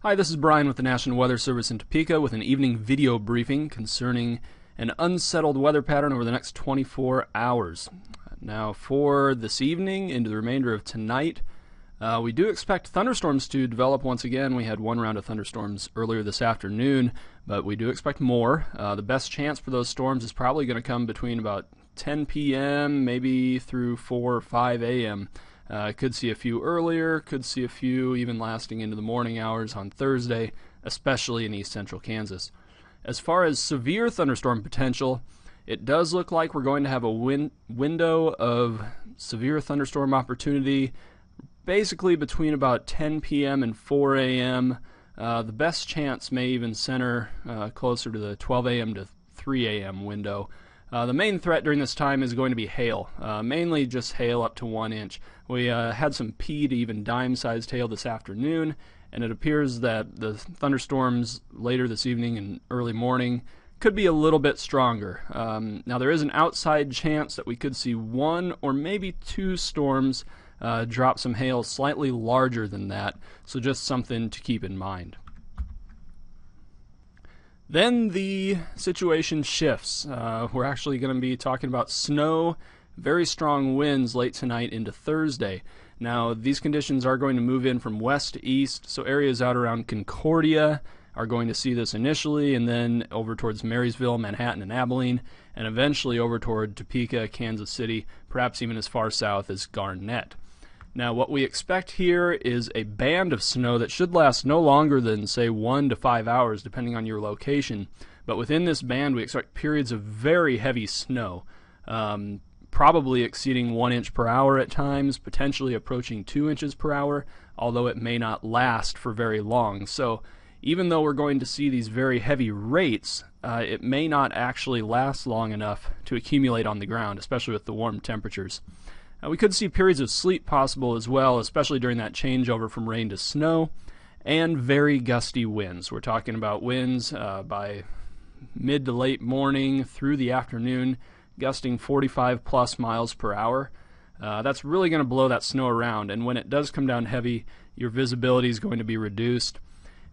Hi, this is Brian with the National Weather Service in Topeka with an evening video briefing concerning an unsettled weather pattern over the next 24 hours. Now, for this evening into the remainder of tonight, we do expect thunderstorms to develop once again. We had one round of thunderstorms earlier this afternoon, but we do expect more. The best chance for those storms is probably going to come between about 10 p.m., maybe through 4 or 5 a.m. Could see a few earlier, could see a few even lasting into the morning hours on Thursday, especially in east central Kansas. As far as severe thunderstorm potential, it does look like we're going to have a window of severe thunderstorm opportunity basically between about 10 p.m. and 4 a.m. The best chance may even center closer to the 12 a.m. to 3 a.m. window. The main threat during this time is going to be hail, mainly just hail up to 1 inch. We had some pea to even dime-sized hail this afternoon, and it appears that the thunderstorms later this evening and early morning could be a little bit stronger. Now, there is an outside chance that we could see one or maybe two storms drop some hail slightly larger than that, so just something to keep in mind. Then the situation shifts. We're actually going to be talking about snow, very strong winds late tonight into Thursday. Now, these conditions are going to move in from west to east, so areas out around Concordia are going to see this initially, and then over towards Marysville, Manhattan, and Abilene, and eventually over toward Topeka, Kansas City, perhaps even as far south as Garnett. Now, what we expect here is a band of snow that should last no longer than, say, 1 to 5 hours, depending on your location. But within this band, we expect periods of very heavy snow, probably exceeding 1 inch per hour at times, potentially approaching 2 inches per hour, although it may not last for very long. So even though we're going to see these very heavy rates, it may not actually last long enough to accumulate on the ground, especially with the warm temperatures. We could see periods of sleet possible as well, especially during that changeover from rain to snow, and very gusty winds. We're talking about winds by mid to late morning through the afternoon, gusting 45 plus miles per hour. That's really going to blow that snow around, and when it does come down heavy, your visibility is going to be reduced.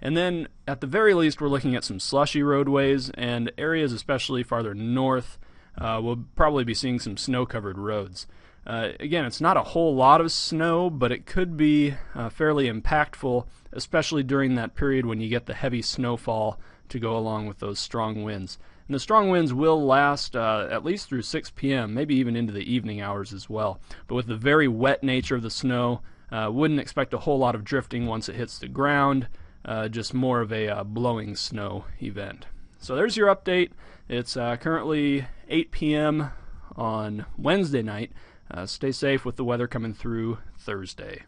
And then, at the very least, we're looking at some slushy roadways, and areas especially farther north will probably be seeing some snow-covered roads. Again, it's not a whole lot of snow, but it could be fairly impactful, especially during that period when you get the heavy snowfall to go along with those strong winds. And the strong winds will last at least through 6 p.m., maybe even into the evening hours as well. But with the very wet nature of the snow, wouldn't expect a whole lot of drifting once it hits the ground, just more of a blowing snow event. So there's your update. It's currently 8 p.m. on Wednesday night. Stay safe with the weather coming through Thursday.